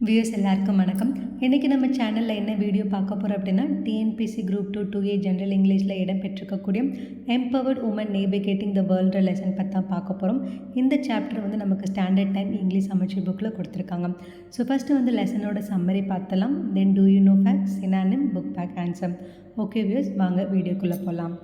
Views எல்லாருக்கும் வணக்கம். இன்றைக்கி நம்ம சேனலில் என்ன வீடியோ பார்க்க போகிறோம் அப்படின்னா, டிஎன்பிசி குரூப் 2 2A ஜென்ரல் இங்கிலீஷில் இடம்பெற்றிருக்கக்கூடிய empowered women navigating the world lesson பற்றி தான் பார்க்க போகிறோம். இந்த சாப்டர் வந்து நமக்கு ஸ்டாண்டர்ட் டைம் இங்கிலீஷ் அமைச்சர் புக்கில் கொடுத்துருக்காங்க. ஸோ ஃபஸ்ட்டு வந்து லெசனோட சம்மரி பார்த்தலாம். Then do you know facts, synonym, book back answer. Okay views, வாங்க வீடியோக்குள்ளே போகலாம்.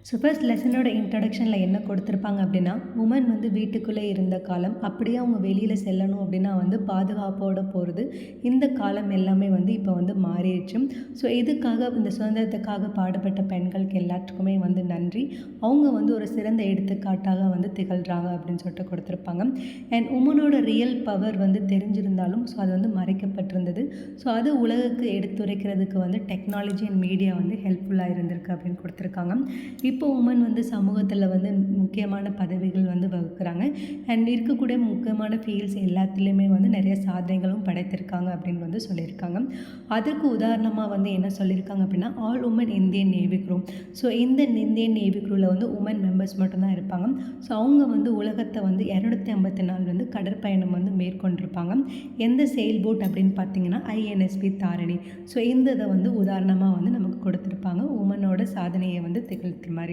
ஸோ ஃபர்ஸ்ட் லெசனோட இன்ட்ரடக்ஷனில் என்ன கொடுத்துருப்பாங்க அப்படின்னா, உமன் வந்து வீட்டுக்குள்ளே இருந்த காலம், அப்படியே அவங்க வெளியில் செல்லணும் அப்படின்னா வந்து பாதுகாப்போடு போகிறது. இந்த காலம் எல்லாமே வந்து இப்போ வந்து மாறிடுச்சு. ஸோ இதுக்காக இந்த சுதந்திரத்துக்காக பாடுபட்ட பெண்களுக்கு எல்லாத்துக்குமே வந்து நன்றி. அவங்க வந்து ஒரு சிறந்த எடுத்துக்காட்டாக வந்து திகழ்கிறாங்க அப்படின்னு சொல்லிட்டு கொடுத்துருப்பாங்க. அண்ட் உமனோட ரியல் பவர் வந்து தெரிஞ்சிருந்தாலும் ஸோ அது வந்து மறைக்கப்பட்டிருந்தது. ஸோ அது உலகுக்கு எடுத்துரைக்கிறதுக்கு வந்து டெக்னாலஜி அண்ட் மீடியா வந்து ஹெல்ப்ஃபுல்லாக இருந்திருக்கு அப்படின்னு கொடுத்துருக்காங்க. இப்போ உமன் வந்து சமூகத்தில் வந்து முக்கியமான பதவிகள் வந்து வகுக்கிறாங்க. அண்ட் இருக்கக்கூடிய முக்கியமான ஃபீல்ட்ஸ் எல்லாத்துலேயுமே வந்து நிறைய சாதனைகளும் படைத்திருக்காங்க அப்படின்னு வந்து சொல்லியிருக்காங்க. அதற்கு உதாரணமாக வந்து என்ன சொல்லியிருக்காங்க அப்படின்னா, all woman Indian Navy crew. So இந்த இந்தியன் நேவி க்ரூவில் வந்து உமன் மெம்பர்ஸ் மட்டும்தான் இருப்பாங்க. ஸோ அவங்க வந்து உலகத்தை வந்து 254 வந்து கடற்பயணம் வந்து மேற்கொண்டிருப்பாங்க. எந்த செயல் போட் அப்படின்னு பார்த்தீங்கன்னா ஐஎன்எஸ்வி தாரணி. ஸோ இந்த இதை வந்து உதாரணமாக வந்து நமக்கு கொடுத்துருப்பாங்க, உமனோட சாதனையை வந்து திகழ்த்துற மாதிரி.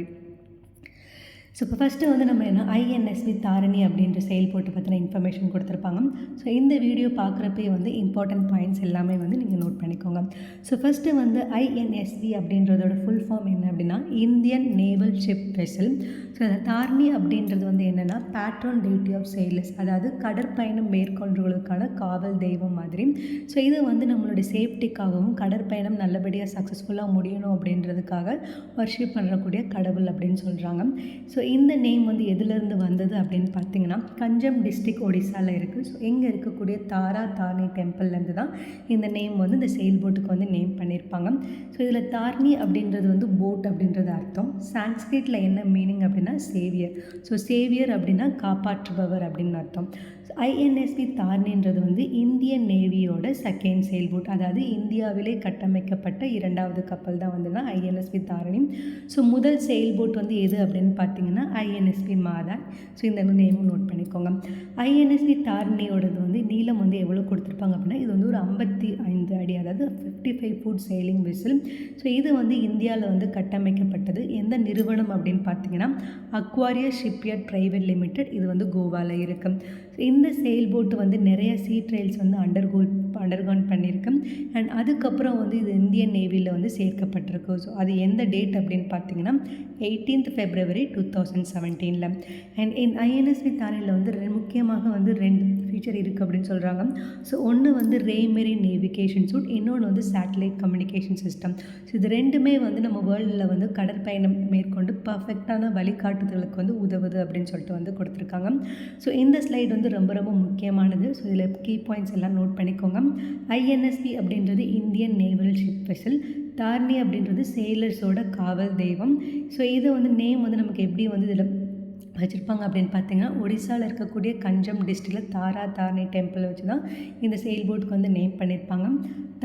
ஸோ இப்போ ஃபஸ்ட்டு வந்து நம்ம என்ன ஐஎன்எஸ்வி தாரணி அப்படின்ற செயல்பாட்டை பற்றின இன்ஃபர்மேஷன் கொடுத்துருப்பாங்க. ஸோ இந்த வீடியோ பார்க்குறப்பே வந்து இம்பார்ட்டன்ட் பாயிண்ட்ஸ் எல்லாமே வந்து நீங்கள் நோட் பண்ணிக்கோங்க. ஸோ ஃபஸ்ட்டு வந்து ஐஎன்எஸ்வி அப்படின்றதோட ஃபுல் ஃபார்ம் என்ன அப்படின்னா, Indian naval ship vessel. So அந்த தாரணி அப்படின்றது வந்து என்னென்னா பேட்ரோன் டெய்ட்டி ஆஃப் செயிலர்ஸ், அதாவது கடற்பயணம் மேற்கொள்றவர்களுக்கான காவல் தெய்வம் மாதிரி. ஸோ இது வந்து நம்மளுடைய சேஃப்டிக்காகவும் கடற்பயணம் நல்லபடியாக சக்ஸஸ்ஃபுல்லாக முடியணும் அப்படின்றதுக்காக வர்ஷிப் பண்ணக்கூடிய கடவுள் அப்படின்னு சொல்கிறாங்க. ஸோ இந்த நேம் வந்து எதுலேருந்து வந்தது அப்படின்னு பார்த்தீங்கன்னா, கஞ்சம் டிஸ்ட்ரிக்ட் ஒடிசாவில் இருக்குது. ஸோ இங்கே இருக்கக்கூடிய தாரா தாரணி டெம்பிள்லேருந்து தான் இந்த நேம் வந்து இந்த செயில் போட்டுக்கு வந்து நேம் பண்ணியிருப்பாங்க. ஸோ இதில் தாரணி அப்படின்றது வந்து போட் அப்படின்றது அர்த்தம். சான்ஸ்கிரிட்டில் என்ன மீனிங் அப்படின்னா சேவியர். ஸோ சேவியர் அப்படின்னா காப்பாற்றுபவர் அப்படின்னு அர்த்தம். ஐஎன்எஸ்வி தாரணின்றது வந்து இந்தியன் நேவியோட செகண்ட் செயில் போட், அதாவது இந்தியாவிலே கட்டமைக்கப்பட்ட இரண்டாவது கப்பல் தான் வந்துன்னா ஐஎன்எஸ்வி தாரணி. ஸோ முதல் செயில் போட் வந்து எது அப்படின்னு பார்த்தீங்கன்னா ஐஎன்எஸ்வி மாதா. ஸோ இந்த நேமும் நோட் பண்ணிக்கோங்க. ஐஎன்எஸ்வி தாரணியோடது வந்து நீளம் வந்து எவ்வளோ கொடுத்துருப்பாங்க அப்படின்னா, இது வந்து ஒரு 55 அடி, அதாவது 55 ஃபுட் செயிலிங் வெசல். ஸோ இது வந்து இந்தியாவில் வந்து கட்டமைக்கப்பட்டது. எந்த நிறுவனம் அப்படின்னு பார்த்தீங்கன்னா அக்வாரியா ஷிப்யார்ட் பிரைவேட் லிமிடெட். இது வந்து கோவாவில் இருக்குது. இந்த செயில் போட்டு வந்து நிறைய சீ ட்ரையல்ஸ் வந்து அண்டர்கான் பண்ணியிருக்கேன். அண்ட் அதுக்கப்புறம் வந்து இது இந்தியன் நேவியில் வந்து சேர்க்கப்பட்டிருக்கு. ஸோ அது எந்த டேட் அப்படின்னு பார்த்தீங்கன்னா 18th February 2017. அண்ட் இந்த ஐஎன்எஸ்வி தாரணியில் வந்து முக்கியமாக வந்து 2 ஃபீச்சர் இருக்குது அப்படின்னு சொல்கிறாங்க. ஸோ ஒன்று வந்து ரேமெரி நேவிகேஷன் சூட், இன்னொன்று வந்து சேட்டலைட் கம்யூனிகேஷன் சிஸ்டம். ஸோ இது ரெண்டுமே வந்து நம்ம வேர்ல்டில் வந்து கடற்பயணம் மேற்கொண்டு பர்ஃபெக்டான வழிகாட்டுதலுக்கு வந்து உதவுது அப்படின்னு சொல்லிட்டு வந்து கொடுத்துருக்காங்க. ஸோ இந்த ஸ்லைடு வந்து ரொம்ப ரொம்ப முக்கியமானது. ஸோ இதில் கீ பாயிண்ட்ஸ் எல்லாம் நோட் பண்ணிக்கோங்க. ஐஎன்எஸ்வி அப்படின்றது Indian naval ship vessel. Tarini அப்படின்றது சேலர்ஸோட காவல் தெய்வம். ஸோ இதை வந்து நேம் வந்து நமக்கு எப்படி வந்து இதில் வச்சுருப்பாங்க அப்படின்னு பார்த்தீங்கன்னா, ஒடிசாவில் இருக்கக்கூடிய கஞ்சம் டிஸ்ட்ரிக்டில் தாரா தாரணி டெம்பிள் வச்சு தான் இந்த செயில் போட்டுக்கு வந்து நேம் பண்ணியிருப்பாங்க.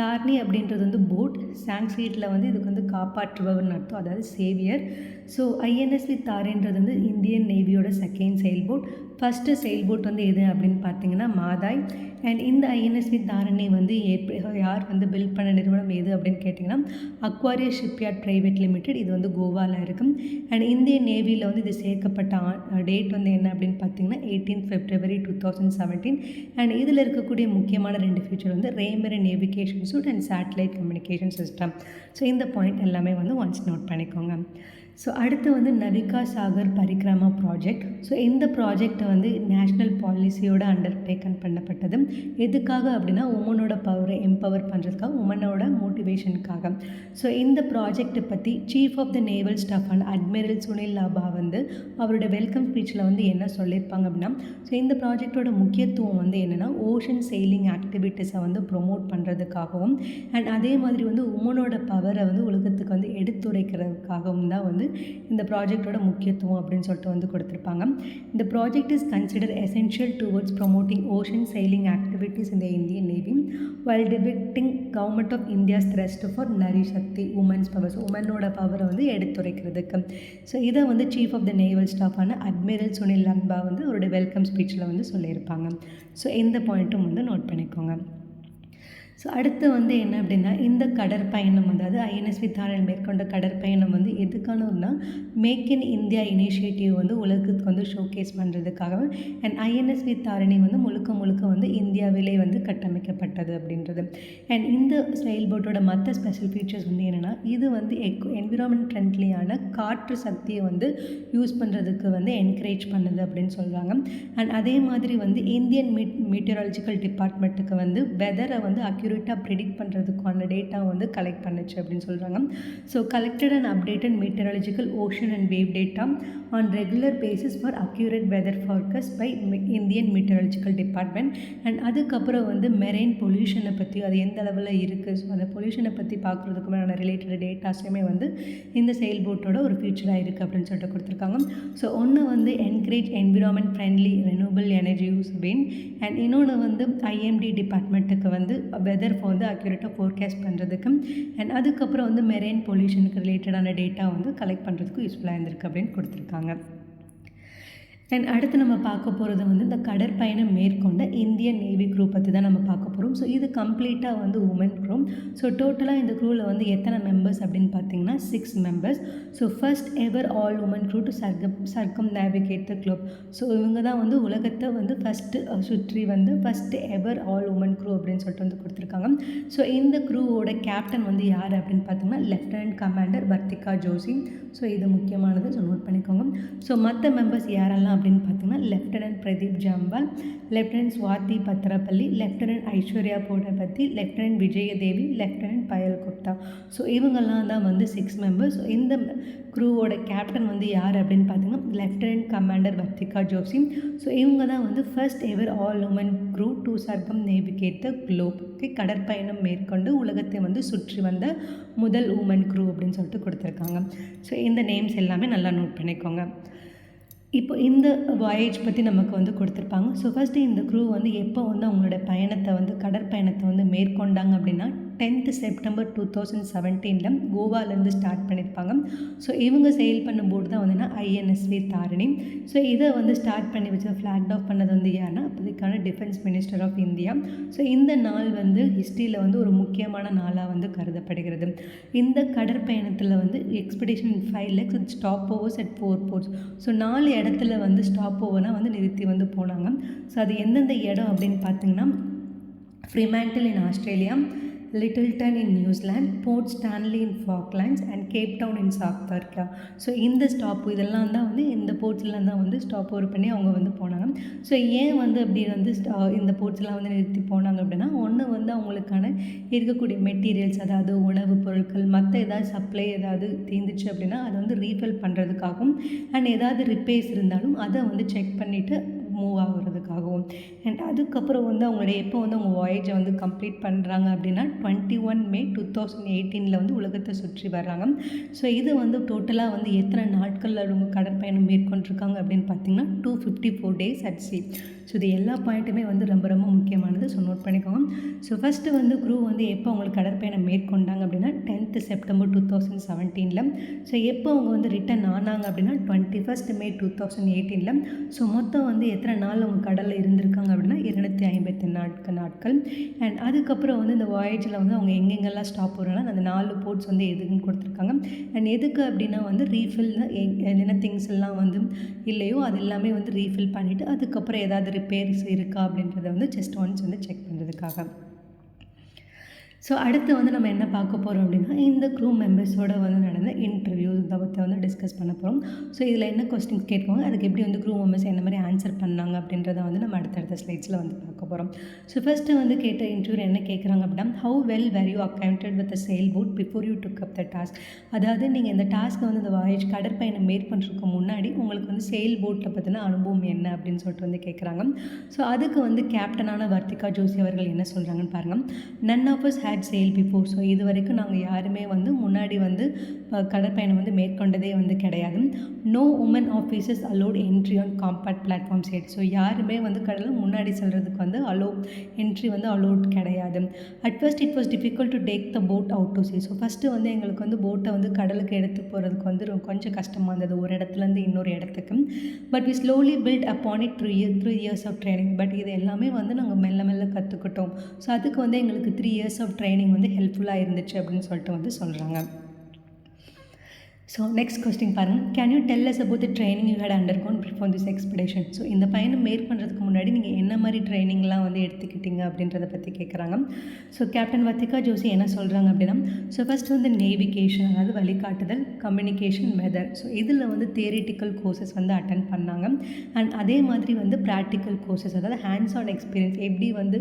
தாரணி அப்படின்றது வந்து போட். சான்ஸ்கிரிட்டில் வந்து இதுக்கு வந்து காப்பாற்றுபவர்னு அர்த்தம், அதாவது சேவியர். ஸோ ஐஎன்எஸ்வி தாரணின்றது வந்து இந்தியன் நேவியோட second sail boat. First sail boat வந்து எது அப்படின்னு பார்த்தீங்கன்னா மாதாய். அண்ட் இந்த ஐஎன்எஸ்வி தாரணி வந்து யார் வந்து பில்ட் பண்ண நிறுவனம் எது அப்படின்னு கேட்டிங்கன்னா அக்வாரியா ஷிப்யார்ட் பிரைவேட் லிமிடெட். இது வந்து கோவாவில் இருக்கும். அண்ட் இந்தியன் நேவியில் வந்து இது சேர்க்கப்பட்ட டேட் வந்து என்ன அப்படின்னு பார்த்தீங்கன்னா 18th February 2017. அண்ட் இதில் இருக்கக்கூடிய முக்கியமான 2 ஃபீச்சர் வந்து ரேமெரி navigation suite and satellite communication system. So இந்த பாயிண்ட் எல்லாமே வந்து ஒன்ஸ் நோட் பண்ணிக்கோங்க. ஸோ அடுத்து வந்து நவிகா சாகர் பரிக்ரமா ப்ராஜெக்ட். ஸோ இந்த ப்ராஜெக்டை வந்து நேஷ்னல் பாலிசியோட அண்டர்டேக்கன் பண்ணப்பட்டது. எதுக்காக அப்படின்னா உமனோட பவரை எம்பவர் பண்ணுறதுக்காக, உமனோட மோட்டிவேஷனுக்காக. ஸோ இந்த ப்ராஜெக்டை பற்றி chief of the naval staff and admiral Sunil Lanba வந்து அவரோட வெல்கம் ஸ்பீச்சில் வந்து என்ன சொல்லியிருப்பாங்க அப்படின்னா, ஸோ இந்த ப்ராஜெக்டோட முக்கியத்துவம் வந்து என்னென்னா ஓஷன் செயிலிங் ஆக்டிவிட்டீஸை வந்து ப்ரொமோட் பண்ணுறதுக்காகவும் அண்ட் அதே மாதிரி வந்து உமனோட பவரை வந்து உலகத்துக்கு வந்து எடுத்துரைக்கிறதுக்காகவும் தான் வந்து இந்த ப்ராஜெக்டோட முக்கியத்துவம் அப்படின்னு சொல்லிட்டு வந்து கொடுத்துருப்பாங்க. இந்த project is consider essential towards promoting ocean sailing activities in the Indian navy while depicting government of India's thrust for Nari Shakti women's power. So உமனோட பவரை வந்து எடுத்துரைக்கிறதுக்கு. ஸோ இதை வந்து சீஃப் ஆஃப் த நேவல் ஸ்டாஃபான அட்மிரல் சுனில் லம்பா வந்து அவருடைய வெல்கம் ஸ்பீச்சில் வந்து சொல்லியிருப்பாங்க. ஸோ இந்த பாயிண்ட்டும் வந்து நோட் பண்ணிக்கோங்க. ஸோ அடுத்து வந்து என்ன அப்படின்னா, இந்த கடற்பயணம் அதாவது ஐஎன்எஸ்வி தாரணி மேற்கொண்ட கடற்பயணம் வந்து எதுக்கானதுன்னா, மேக் இன் இந்தியா இனிஷியேட்டிவ் வந்து உலகத்துக்கு வந்து ஷோகேஸ் பண்ணுறதுக்காக. அண்ட் ஐஎன்எஸ்வி தாரணி வந்து முழுக்க முழுக்க வந்து இந்தியாவிலே வந்து கட்டமைக்கப்பட்டது அப்படின்றது. அண்ட் இந்த செயல்பாட்டோட மற்ற ஸ்பெஷல் ஃபீச்சர்ஸ் வந்து என்னென்னா, இது வந்து என்விரான்மெண்ட் ஃப்ரெண்ட்லியான காற்று சக்தியை வந்து யூஸ் பண்ணுறதுக்கு வந்து என்கரேஜ் பண்ணுது அப்படின்னு சொல்கிறாங்க. அண்ட் அதே மாதிரி வந்து இந்தியன் மீட்டியராலஜிக்கல் டிபார்ட்மெண்ட்டுக்கு வந்து வெதரை வந்து அக்யூரேட்டாக ப்ரிடிக்ட் பண்ணுறதுக்கான டேட்டா வந்து கலெக்ட் பண்ணுச்சு அப்படின்னு சொல்கிறாங்க. So collected and updated meteorological ocean and wave data on regular basis for accurate weather forecast by Indian meteorological department. And அதுக்கப்புறம் வந்து மெரைன் பொல்யூஷனை பற்றி அது எந்த அளவில் இருக்குது, ஸோ அந்த பொல்யூஷனை பற்றி பார்க்குறதுக்குமான ரிலேட்டட் டேட்டாஸுமே வந்து இந்த செயல்பாட்டோட ஒரு ஃபீச்சராக இருக்குது அப்படின்னு சொல்லிட்டு கொடுத்துருக்காங்க. ஸோ ஒன்று வந்து encourage environment friendly renewable energy use win. And இன்னொன்று வந்து ஐஎம்டி டிபார்ட்மெண்ட்டுக்கு வந்து வெதர் வந்து அக்யூரேட்டாக ஃபோர்காஸ்ட் பண்ணுறதுக்கு. அண்ட் அதுக்கப்புறம் வந்து மெரைன் பொல்யூஷனுக்கு ரிலேட்டடான டேட்டா வந்து கலெக்ட் பண்ணுறதுக்கு யூஸ்ஃபுல்லாக இருந்திருக்கு அப்படின்னு கொடுத்துருக்காங்க. அண்ட் அடுத்து நம்ம பார்க்க போகிறது வந்து இந்த கடற்பயணம் மேற்கொண்ட இந்தியன் நேவி க்ரூ பற்றி தான் நம்ம பார்க்க போகிறோம். ஸோ இது கம்ப்ளீட்டாக வந்து உமன் க்ரூ. ஸோ டோட்டலாக இந்த க்ரூவில் வந்து எத்தனை மெம்பர்ஸ் அப்படின்னு பார்த்தீங்கன்னா 6 members. So first ever all woman crew to circumnavigate the globe. So இவங்க தான் வந்து உலகத்தை வந்து சுற்றி வந்து first ever all woman crew அப்படின்னு சொல்லிட்டு வந்து கொடுத்துருக்காங்க. ஸோ இந்த க்ரூவோட கேப்டன் வந்து யார் அப்படின்னு பார்த்தீங்கன்னா lieutenant commander Vartika Joshi. So இது முக்கியமானது, ஸோ நோட் பண்ணிக்கோங்க. ஸோ மற்ற மெம்பர்ஸ் யாரெல்லாம் அப்படின்னு பார்த்தீங்கன்னா lieutenant Pradeep Jamwal, lieutenant Swathi Patarapalli, lieutenant Aishwarya Bodapati, lieutenant Vijaya Devi, lieutenant Payal Gupta. So இவங்கெல்லாம் தான் வந்து 6 மெம்பர்ஸ். ஸோ இந்த க்ரூவோட கேப்டன் வந்து யார் அப்படின்னு பார்த்தீங்கன்னா lieutenant commander Vartika Joshi. So இவங்க தான் வந்து first ever all woman crew to circumnavigate the globe. கடற்பயணம் மேற்கொண்டு உலகத்தை வந்து சுற்றி வந்த முதல் உமன் க்ரூ அப்படின்னு சொல்லிட்டு கொடுத்துருக்காங்க. ஸோ இந்த நேம்ஸ் எல்லாமே நல்லா நோட் பண்ணிக்கோங்க. இப்போ இந்த வாயேஜ் பற்றி நமக்கு வந்து கொடுத்துருப்பாங்க. ஸோ ஃபஸ்ட்டு இந்த க்ரூ வந்து எப்போ வந்து அவங்களோட பயணத்தை வந்து கடற்பயணத்தை வந்து மேற்கொண்டாங்க அப்படின்னா 10th செப்டம்பர் 2017 கோவாலேருந்து ஸ்டார்ட் பண்ணியிருப்பாங்க. ஸோ இவங்க செயல் பண்ணும்போது தான் வந்துன்னா ஐஎன்எஸ்வி தாரணி. ஸோ இதை வந்து ஸ்டார்ட் பண்ணி வச்சு ஃப்ளாக் ஆஃப் பண்ணது வந்து யாருன்னா அப்போதைக்கான defence minister of India. So இந்த நாள் வந்து ஹிஸ்ட்ரியில் வந்து ஒரு முக்கியமான நாளாக வந்து கருதப்படுகிறது. இந்த கடற்பயணத்தில் வந்து expedition 5 lakhs stop overs at 4 ports. So 4 இடத்துல வந்து ஸ்டாப் ஓவர்னால் வந்து நிறுத்தி வந்து போனாங்க. ஸோ அது எந்தெந்த இடம் அப்படின்னு பார்த்தீங்கன்னா Fremantle in Australia, Lyttelton in New Zealand, Port Stanley in Falklands and Cape Town in South Africa. So இந்த இதெல்லாம் தான் வந்து இந்த போர்ட்ஸ்லாம் தான் வந்து ஸ்டாப் ஓவர் பண்ணி அவங்க வந்து போனாங்க. ஸோ ஏன் வந்து அப்படி வந்து இந்த போர்ட்ஸ்லாம் வந்து நிறுத்தி போனாங்க அப்படின்னா, ஒன்று வந்து அவங்களுக்கான இருக்கக்கூடிய மெட்டீரியல்ஸ், அதாவது உணவுப் பொருட்கள், மற்ற ஏதாவது சப்ளை ஏதாவது தீர்ந்துச்சு அப்படின்னா அதை வந்து ரீஃபில் பண்ணுறதுக்காகவும், அண்ட் ஏதாவது ரிப்பேர்ஸ் இருந்தாலும் அதை வந்து செக் பண்ணிவிட்டு மூவ் ஆகுறதுக்காகவும். அண்ட் அதுக்கப்புறம் வந்து அவங்களுடைய எப்போ வந்து அவங்க வாயேஜை வந்து கம்ப்ளீட் பண்ணுறாங்க அப்படின்னா 21 May 2018 வந்து உலகத்தை சுற்றி வர்றாங்க. ஸோ இது வந்து டோட்டலாக வந்து எத்தனை நாட்களில் அவங்க கடற்பயணம் மேற்கொண்டிருக்காங்க அப்படின்னு பார்த்தீங்கன்னா 254 days at sea. ஸோ இது எல்லா பாயிண்ட்டுமே வந்து ரொம்ப ரொம்ப முக்கியமானது, ஸோ நோட் பண்ணிக்கோங்க. ஸோ ஃபஸ்ட்டு வந்து க்ரூ வந்து எப்போ அவங்களுக்கு கடற்பயணம் மேற்கொண்டாங்க அப்படின்னா 10th செப்டம்பர் 2017. ஸோ எப்போ அவங்க வந்து ரிட்டர்ன் ஆனாங்க அப்படின்னா 21st May 2018. ஸோ மொத்தம் வந்து எத்தனை நாள் அவங்க கடலில் இருந்திருக்காங்க அப்படின்னா 254 நாட்கள். அண்ட் அதுக்கப்புறம் வந்து இந்த வாயேஜில் வந்து அவங்க எங்கெங்கெல்லாம் ஸ்டாப் வராங்க அந்த 4 போர்ட்ஸ் வந்து எதுக்குன்னு கொடுத்துருக்காங்க. அண்ட் எதுக்கு அப்படின்னா வந்து ரீஃபில் என்ன திங்ஸ் எல்லாம் வந்து இல்லையோ அது எல்லாமே வந்து ரீஃபில் பண்ணிவிட்டு அதுக்கப்புறம் ஏதாவது ரிப்பேர்ஸ் இருக்கா அப்படின்றத வந்து ஜஸ்ட் ஒன்ஸ் வந்து செக் பண்ணுறதுக்காக. ஸோ அடுத்து வந்து நம்ம என்ன பார்க்க போகிறோம் அப்படின்னா இந்த க்ரூ மெம்பர்ஸோட வந்து நடந்த இன்டர்வியூ இதை பற்றி வந்து டிஸ்கஸ் பண்ண போகிறோம். ஸோ இதில் என்ன கொஸ்டின்ஸ் கேட்குவாங்க, அதுக்கு எப்படி வந்து க்ரூ மெம்பர்ஸ் என்ன மாதிரி ஆன்சர் பண்ணாங்க அப்படின்றத வந்து நம்ம அடுத்தடுத்த ஸ்லைட்ஸில் வந்து பார்க்க போகிறோம். ஸோ ஃபஸ்ட்டு வந்து கேட்ட இன்டர்வியூ என்ன கேட்குறாங்க அப்படின்னா, how well were you accounted with sail boat before you took up the task. அதாவது நீங்கள் இந்த டாஸ்க்கை வந்து இந்த வாயேஜ் கடற்பயணம் மேற்கொண்டிருக்க முன்னாடி உங்களுக்கு வந்து செயல் போட்டில் பற்றின அனுபவம் என்ன அப்படின்னு சொல்லிட்டு வந்து கேட்குறாங்க. ஸோ அதுக்கு வந்து கேப்டனான வர்த்திகா ஜோஷி அவர்கள் என்ன சொல்கிறாங்கன்னு பாருங்கள். None of us had sailed before. So இது வரைக்கும் நாங்கள் யாருமே வந்து முன்னாடி வந்து கடற்பயணம் வந்து மேற்கொண்டதே வந்து கிடையாது. No woman officers allowed entry on compact platform side. So யாருமே வந்து கடலில் முன்னாடி செல்கிறதுக்கு வந்து என்ட்ரி வந்து அலோட் கிடையாது. At first it was difficult to take the boat out to see. So first வந்து எங்களுக்கு வந்து போட்டை வந்து கடலுக்கு எடுத்து போகிறதுக்கு வந்து கொஞ்சம் கஷ்டமாக இருந்தது, ஒரு இடத்துலேருந்து இன்னொரு இடத்துக்கு. But we slowly built upon it through years of training. But இது எல்லாமே வந்து நாங்கள் மெல்ல மெல்ல கற்றுக்கிட்டோம். ஸோ அதுக்கு வந்து எங்களுக்கு 3 years ஆஃப் ட்ரைனிங் வந்து ஹெல்ப்ஃபுல்லாக இருந்துச்சு அப்படின்னு சொல்லிட்டு வந்து சொல்கிறாங்க. ஸோ நெக்ஸ்ட் கொஸ்டின் பாருங்கள். Can you tell us about the training you had undergone before this expedition. So இந்த பயணம் மேற்கொள்றதுக்கு முன்னாடி நீங்கள் என்ன மாதிரி ட்ரைனிங்லாம் வந்து எடுத்துக்கிட்டீங்க அப்படின்றத பற்றி கேட்குறாங்க. ஸோ கேப்டன் வத்திகா ஜோஷி என்ன சொல்கிறாங்க அப்படின்னா, ஸோ ஃபஸ்ட்டு வந்து நேவிகேஷன், அதாவது வழிகாட்டுதல், கம்யூனிகேஷன், வெதர். ஸோ இதில் வந்து தியரிட்டிக்கல் கோர்சஸ் வந்து அட்டன் பண்ணாங்க. அண்ட் அதே மாதிரி வந்து ப்ராக்டிக்கல் கோர்சஸ், அதாவது ஹேண்ட்ஸ் ஆன் எக்ஸ்பீரியன்ஸ், எப்படி வந்து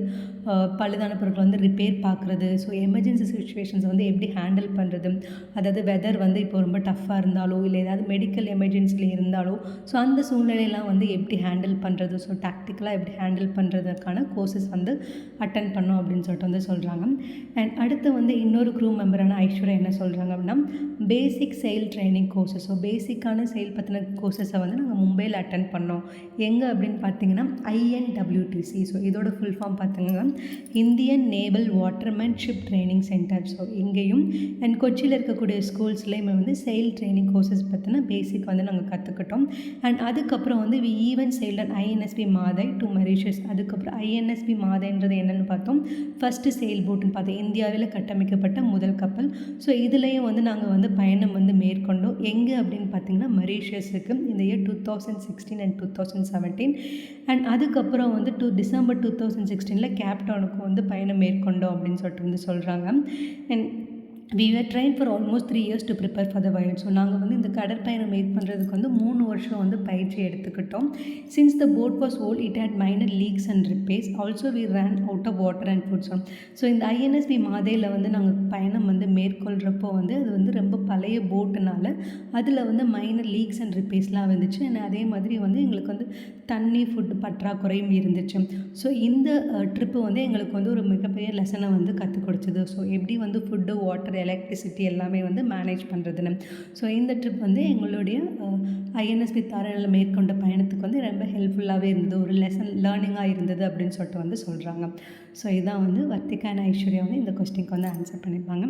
பழுதான பொருட்கள் வந்து ரிப்பேர் பார்க்குறது, ஸோ எமர்ஜென்சி சுச்சுவேஷன்ஸ் வந்து எப்படி ஹேண்டில் பண்ணுறது, அதாவது வெதர் வந்து இப்போ ரொம்ப டஃப்பாக இருந்தாலோ இல்லை ஏதாவது மெடிக்கல் எமர்ஜென்சியில் இருந்தாலோ ஸோ அந்த சூழ்நிலையெல்லாம் வந்து எப்படி ஹேண்டில் பண்ணுறது, ஸோ டாக்டிக்கலாக எப்படி ஹேண்டில் பண்ணுறதுக்கான கோர்சஸ் வந்து அட்டன் பண்ணோம் அப்படின்னு சொல்லிட்டு வந்து சொல்கிறாங்க. அண்ட் அடுத்து வந்து இன்னொரு க்ரூ மெம்பரான ஐஸ்வர்யா என்ன சொல்கிறாங்க அப்படின்னா, பேசிக் செயல் ட்ரைனிங் கோர்சஸ். ஸோ பேசிக்கான செயல் பற்றின கோர்சஸை வந்து நாங்கள் மும்பையில் அட்டன் பண்ணோம். எங்கே அப்படின்னு பார்த்தீங்கன்னா INWTC. ஸோ இதோட ஃபுல் ஃபார்ம் பார்த்தீங்கன்னா Indian naval watermanship training centre. So இங்கேயும் அண்ட் கொச்சியில் இருக்கக்கூடிய ஸ்கூல்ஸ்லேயுமே வந்து செயல் ட்ரைனிங் கோர்சஸ் பற்றின பேசிக் வந்து நாங்கள் கற்றுக்கிட்டோம். அண்ட் அதுக்கப்புறம் வந்து வி ஈவன் செயில்ட் INSB மாதை டு மரிஷியஸ். அதுக்கப்புறம் INSB மாதைன்றது என்னென்னு பார்த்தோம், ஃபஸ்ட்டு செயில் போட்டுன்னு பார்த்தோம், இந்தியாவில் கட்டமைக்கப்பட்ட முதல் கப்பல். ஸோ இதுலேயும் வந்து நாங்கள் வந்து பயணம் வந்து மேற்கொண்டோம். எங்கே அப்படின்னு பார்த்தீங்கன்னா மரிஷியஸுக்கு இந்த இயர் 2016 அண்ட் 2017. அண்ட் அதுக்கப்புறம் வந்து டிசம்பர் 2016 கேப்டவுனுக்கு வந்து பயணம் மேற்கொண்டோம் அப்படின்னு சொல்லிட்டு வந்து சொல்கிறாங்க. And we were trained for almost 3 years to prepare for the voyage. So நாங்கள் வந்து இந்த கடற்பயணம் மேட் பண்ணுறதுக்கு வந்து 3 வருஷம் வந்து பயிற்சி எடுத்துக்கிட்டோம். since the boat was old it had minor leaks and repairs. also we ran out of water and food. So இந்த INSB மாதையில் வந்து நாங்கள் பயணம் வந்து மேற்கொள்கிறப்போ வந்து அது வந்து ரொம்ப பழைய போட்டுனால அதில் வந்து மைனர் லீக்ஸ் அண்ட் ரிப்பேர்ஸ்லாம் வந்துச்சு. அண்ட் அதே மாதிரி வந்து எங்களுக்கு வந்து தண்ணி ஃபுட்டு பற்றாக்குறையும் இருந்துச்சு. ஸோ இந்த ட்ரிப்பு வந்து எங்களுக்கு வந்து ஒரு மிகப்பெரிய லெசனை வந்து கற்றுக் கொடுத்தது. ஸோ எப்படி வந்து ஃபுட்டு, வாட்டர், எலக்ட்ரிசிட்டி எல்லாமே வந்து மேனேஜ் பண்ணுறதுன்னு. ஸோ இந்த ட்ரிப் வந்து எங்களுடைய INSB தாராவில் மேற்கொண்ட பயணத்துக்கு வந்து ரொம்ப ஹெல்ப்ஃபுல்லாகவே இருந்தது, ஒரு லேர்னிங்காக இருந்தது அப்படின்னு சொல்லிட்டு வந்து சொல்கிறாங்க. ஸோ இதான் வந்து வர்த்திகா அண்ட் ஐஸ்வர்யா வந்து இந்த கொஸ்டினுக்கு வந்து ஆன்சர் பண்ணியிருப்பாங்க.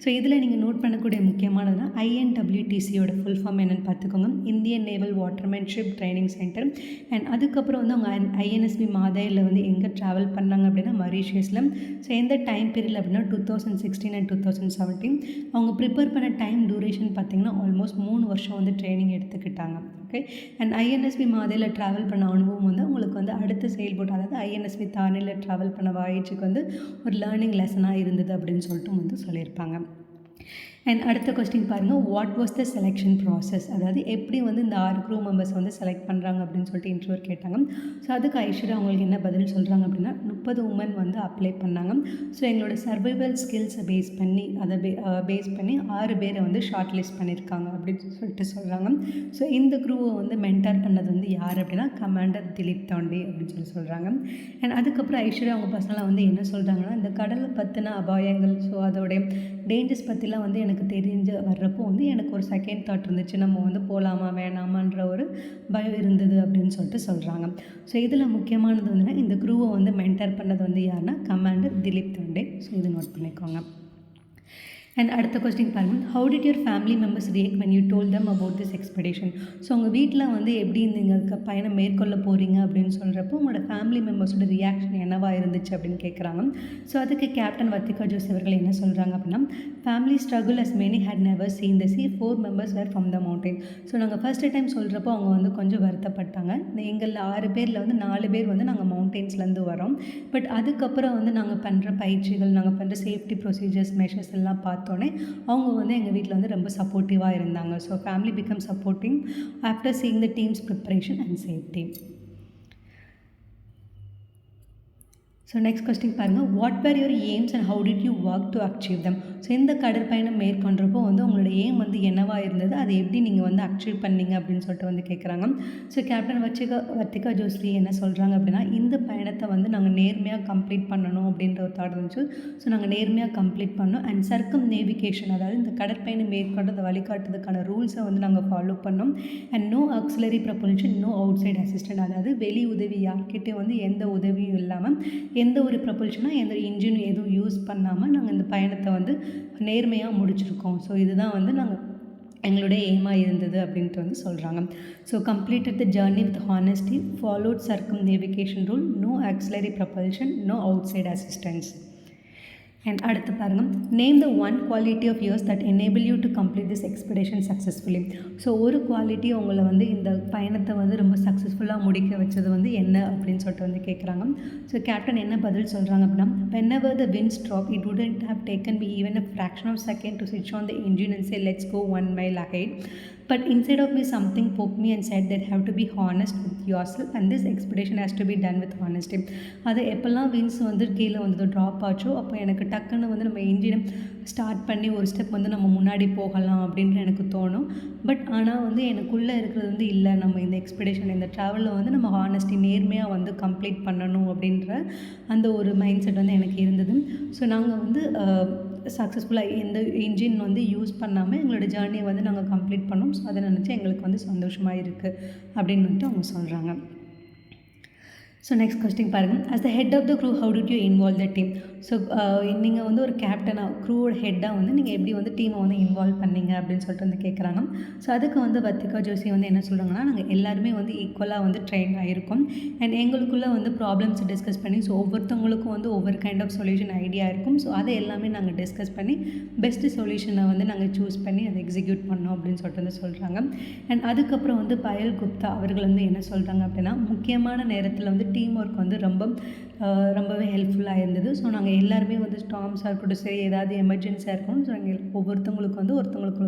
ஸோ இதில் நீங்கள் நோட் பண்ணக்கூடிய முக்கியமானதுன்னா INWTCயோட ஃபுல் ஃபார்ம் என்னென்னு பார்த்துக்கோங்க, Indian naval watermanship training centre. And அதுக்கப்புறம் வந்து அவங்க INSB மாதையில் வந்து எங்கே ட்ராவல் பண்ணாங்க அப்படின்னா மரிஷியஸில். ஸோ எந்த டைம் பீரியட் அப்படின்னா 2016 அண்ட் 2017. அவங்க ப்ரிப்பேர் பண்ண டைம் டூரேஷன் பார்த்திங்கன்னா ஆல்மோஸ்ட் 3 வருஷம் வந்து ட்ரைனிங் எடுத்துக்கிட்டாங்க. ஓகே. அண்ட் INSB மாதையில் ட்ராவல் பண்ண அனுபவம் வந்து உங்களுக்கு வந்து அடுத்த செயல்பட்டு, அதாவது INSB தானியில் ட்ராவல் பண்ண வாயிச்சுக்கு வந்து ஒரு லேர்னிங் லெசனாக இருந்தது அப்படின்னு சொல்லிட்டு வந்து சொல்லியிருப்பாங்க. அண்ட் அடுத்த கொஸ்டின் பாருங்கள், what was the selection process, அதாவது எப்படி வந்து இந்த 6 க்ரூ மெம்பர்ஸ் வந்து செலக்ட் பண்ணுறாங்க அப்படின்னு சொல்லிட்டு இன்டர்வியூ கேட்டாங்க. ஸோ அதுக்கு ஐஸ்வர்யா அவங்களுக்கு என்ன பதில் சொல்கிறாங்க அப்படின்னா, 30 உமன் வந்து அப்ளை பண்ணாங்க. ஸோ எங்களோட சர்வைவல் ஸ்கில்ஸை பேஸ் பண்ணி 6 பேரை வந்து ஷார்ட் லிஸ்ட் பண்ணியிருக்காங்க அப்படின்னு சொல்லிட்டு சொல்கிறாங்க. ஸோ இந்த க்ரூவை வந்து மென்டார் பண்ணது வந்து யார் அப்படின்னா கமாண்டர் திலீப் தாண்டே அப்படின்னு சொல்கிறாங்க. அண்ட் அதுக்கப்புறம் ஐஸ்வர்யா அவங்க பர்சனலாக வந்து என்ன சொல்கிறாங்கன்னா, இந்த கடலை பற்றின அபாயங்கள், ஸோ அதோடைய டேஞ்சர்ஸ் பற்றிலாம் வந்து எனக்கு தெரிஞ்சு வர்றப்போ வந்து எனக்கு ஒரு செகண்ட் தாட் இருந்துச்சு, நம்ம வந்து போகலாமா வேணாமான்ற ஒரு பயம் இருந்தது அப்படின்னு சொல்லிட்டு சொல்கிறாங்க. ஸோ இதில் முக்கியமானது வந்துன்னா இந்த க்ரூவை வந்து மென்டர் பண்ணது வந்து யாருன்னா கமாண்டர் திலீப் தாண்டே. ஸோ இது நோட் பண்ணிக்கோங்க. அண்ட் அடுத்த கொஸ்டின் பாருங்கள், how did your family members react when you told them about this expedition. So உங்கள் வீட்டில் வந்து எப்படி நீங்கள் பயணம் மேற்கொள்ள போகிறீங்க அப்படின்னு சொல்கிறப்போ உங்களோட ஃபேமிலி மெம்பர்ஸோட ரியாக்ஷன் என்னவா இருந்துச்சு அப்படின்னு கேட்குறாங்க. ஸோ அதுக்கு கேப்டன் வர்த்திகா ஜோஷி அவர்கள் என்ன சொல்கிறாங்க அப்படின்னா, family struggle as many had never seen the sea, 4 members were from the mountain. So நாங்கள் ஃபஸ்ட்டு டைம் சொல்கிறப்போ அவங்க வந்து கொஞ்சம் வருத்தப்பட்டாங்க. எங்களில் 6 பேரில் வந்து 4 பேர் வந்து நாங்கள் மவுண்டெயின்ஸ்லேருந்து வரோம். பட் அதுக்கப்புறம் வந்து நாங்கள் பண்ணுற பயிற்சிகள், நாங்கள் பண்ணுற சேஃப்டி ப்ரொசீஜர்ஸ், மெஷர்ஸ் எல்லாம் பார்த்தோன்னே அவங்க வந்து எங்கள் வீட்டில் வந்து ரொம்ப சப்போர்ட்டிவாக இருந்தாங்க. So family become supporting after seeing the teams preparation and safety. So next question பாருங்கள், what were your aims and how did you work to achieve them. So இந்த கடற்பயணம் மேற்கொண்டப்போ வந்து உங்களோட எய்ம் வந்து என்னவாக இருந்தது, அதை எப்படி நீங்கள் வந்து அச்சீவ் பண்ணீங்க அப்படின்னு சொல்லிட்டு வந்து கேட்குறாங்க. ஸோ கேப்டன் வர்த்திகா ஜோஸ்லி என்ன சொல்கிறாங்க அப்படின்னா, இந்த பயணத்தை வந்து நாங்கள் நேர்மையாக கம்ப்ளீட் பண்ணணும் அப்படின்ற ஒரு தாட் இருந்துச்சு. ஸோ நாங்கள் நேர்மையாக கம்ப்ளீட் பண்ணோம். அண்ட் சர்க்கம் நேவிகேஷன், அதாவது இந்த கடற்பயணம் மேற்கொண்டு அதை வழிகாட்டுறதுக்கான ரூல்ஸை வந்து நாங்கள் ஃபாலோ பண்ணோம். And no auxiliary propulsion, no outside assistant, அதாவது வெளி உதவி யார்கிட்டே வந்து எந்த உதவியும் இல்லாமல், எந்த ஒரு ப்ரொபல்ஷனாக எந்த இன்ஜினும் எதுவும் யூஸ் பண்ணாமல் நாங்கள் இந்த பயணத்தை வந்து நேர்மையாக முடிச்சிருக்கோம். ஸோ இதுதான் வந்து நாங்கள் எங்களுடைய எய்மாக இருந்தது அப்படின்ட்டு வந்து சொல்கிறாங்க. So completed the journey with honesty, followed circumnavigation rule, no auxiliary propulsion, no outside assistance. And அடுத்து பாருங்கள், name the one quality of yours that enable you to complete this expedition successfully. So ஒரு quality உங்களை வந்து இந்த பயணத்தை வந்து ரொம்ப சக்ஸஸ்ஃபுல்லாக முடிக்க வச்சது வந்து என்ன அப்படின்னு சொல்லிட்டு வந்து கேட்குறாங்க. ஸோ கேப்டன் என்ன பதில் சொல்கிறாங்க அப்படின்னா, whenever the winds drop, it wouldn't have taken me even a fraction of a second to switch on the engine and say let's go 1 mile ahead. But inside of me something poked me and said that have to be honest with yourself and this expedition has to be done with honesty. அது எப்போல்லாம் wins வந்து கீழே வந்து drop ஆச்சோ அப்போ எனக்கு டக்குன்னு வந்து நம்ம இன்ஜினை ஸ்டார்ட் பண்ணி ஒரு ஸ்டெப் வந்து நம்ம முன்னாடி போகலாம் அப்படின்ட்டு எனக்கு தோணும். பட் ஆனால் வந்து எனக்குள்ளே இருக்கிறது வந்து இல்லை, நம்ம இந்த எக்ஸ்பெடிஷன் இந்த ட்ராவலில் வந்து நம்ம ஹானஸ்டி நேர்மையாக வந்து கம்ப்ளீட் பண்ணணும் அப்படின்ற அந்த ஒரு மைண்ட் செட் வந்து எனக்கு இருந்தது. ஸோ நாங்கள் வந்து சக்ஸஸ்ஃபுல்லாக எந்த இன்ஜின் வந்து யூஸ் பண்ணாமல் எங்களோட ஜேர்னியை வந்து நாங்கள் கம்ப்ளீட் பண்ணோம். ஸோ அதை நினச்சி எங்களுக்கு வந்து சந்தோஷமாக இருக்குது அப்படின்னு வந்துட்டு அவங்க சொல்கிறாங்க. ஸோ நெக்ஸ்ட் கொஸ்டின் பாருங்கள், as the head of the crew how did you involve the team. So நீங்கள் வந்து ஒரு கேப்டனாக க்ரூவோட ஹெட்டாக வந்து நீங்கள் எப்படி வந்து டீமை வந்து இன்வால்வ் பண்ணீங்க அப்படின்னு சொல்லிட்டு வந்து கேட்குறாங்க. ஸோ அதுக்கு வந்து வர்த்திகா ஜோஷி வந்து என்ன சொல்கிறாங்கன்னா, நாங்கள் எல்லாருமே வந்து ஈக்குவலாக வந்து ட்ரெயின் ஆகிருக்கோம். அண்ட் எங்களுக்குள்ளே வந்து ப்ராப்ளம்ஸ் டிஸ்கஸ் பண்ணி, ஸோ ஒவ்வொருத்தவங்களுக்கும் வந்து ஒவ்வொரு கைண்ட் ஆஃப் சொல்யூஷன் ஐடியா இருக்கும். ஸோ அதை எல்லாமே நாங்கள் டிஸ்கஸ் பண்ணி பெஸ்ட்டு சொல்யூஷனை வந்து நாங்கள் சூஸ் பண்ணி அதை எக்ஸிக்யூட் பண்ணோம் அப்படின்னு சொல்லிட்டு வந்து சொல்கிறாங்க. அண்ட் அதுக்கப்புறம் வந்து பயல் குப்தா அவர்கள் வந்து என்ன சொல்கிறாங்க அப்படின்னா, முக்கியமான நேரத்தில் வந்து டீம் ஒர்க் வந்து ரொம்பவே ஹெல்ப்ஃபுல்லாக இருந்தது. ஸோ நாங்கள் எல்லாருமே வந்து ஸ்டார்ம்ஸாக இருக்கட்டும் சரி, ஏதாவது எமர்ஜென்சியாக இருக்கணும், ஸோ நாங்கள் ஒவ்வொருத்தவங்களுக்கு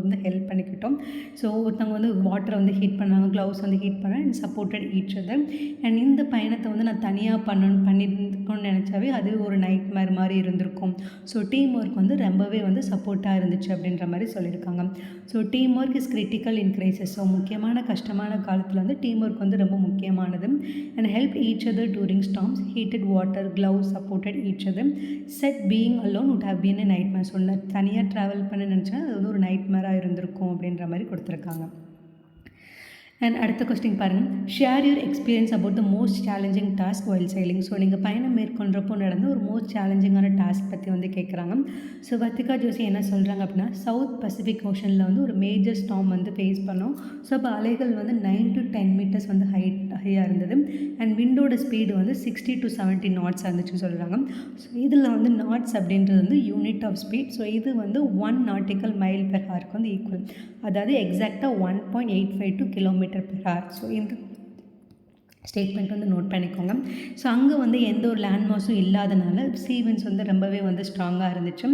வந்து ஹெல்ப் பண்ணிக்கிட்டோம். ஸோ ஒருத்தவங்க வந்து வாட்டரை வந்து ஹீட் பண்ணாங்க, க்ளவுஸ் வந்து ஹீட் பண்ணாங்க and supported each other. And இந்த பயணத்தை வந்து நான் தனியாக பண்ணியிருக்கோன்னு நினச்சாவே அது ஒரு நைட் மேர் மாதிரி இருந்திருக்கும். ஸோ டீம் ஒர்க் வந்து ரொம்பவே வந்து சப்போர்ட்டாக இருந்துச்சு அப்படின்ற மாதிரி சொல்லியிருக்காங்க. So team work is critical in crisis. So முக்கியமான கஷ்டமான காலத்தில் வந்து டீம் ஒர்க் வந்து ரொம்ப முக்கியமானது. And help each other during storms, heated water, gloves, supported each other. Set being alone would have been a nightmare. So தனியாக travel பண்ண நினச்சேன், அது வந்து ஒரு நைட்மேராக இருந்திருக்கும் அப்படின்ற மாதிரி கொடுத்துருக்காங்க. அண்ட் அடுத்த கொஸ்டின் பாருங்கள், share your experience about the most challenging task while sailing. So நீங்கள் பயணம் மேற்கொண்டப்போ நடந்த ஒரு மோஸ்ட் சேலஞ்சிங்கான டாஸ்க் பற்றி வந்து கேட்குறாங்க. ஸோ வர்த்திகா ஜோஷி என்ன சொல்கிறாங்க அப்படின்னா, சவுத் பசிபிக் ஓஷனில் வந்து ஒரு மேஜர் ஸ்டார்ம் வந்து ஃபேஸ் பண்ணோம். ஸோ அப்போ அலைகள் வந்து 9 to 10 meters வந்து ஹையாக இருந்தது. அண்ட் விண்டோட ஸ்பீடு வந்து 60 to 70 knots இருந்துச்சு சொல்கிறாங்க. ஸோ இதில் வந்து நாட்ஸ் அப்படின்றது வந்து யூனிட் ஆஃப் ஸ்பீட். ஸோ இது வந்து 1 nautical mile per hour வந்து ஈக்குவல், அதாவது எக்ஸாக்டாக 1.852 km/h. ஸோ இந்த ஸ்டேட்மெண்ட் வந்து நோட் பண்ணிக்கோங்க. ஸோ அங்கே வந்து எந்த ஒரு லேண்ட் மாஸும் இல்லாதனால சீவென்ஸ் வந்து ரொம்பவே வந்து ஸ்ட்ராங்காக இருந்துச்சு.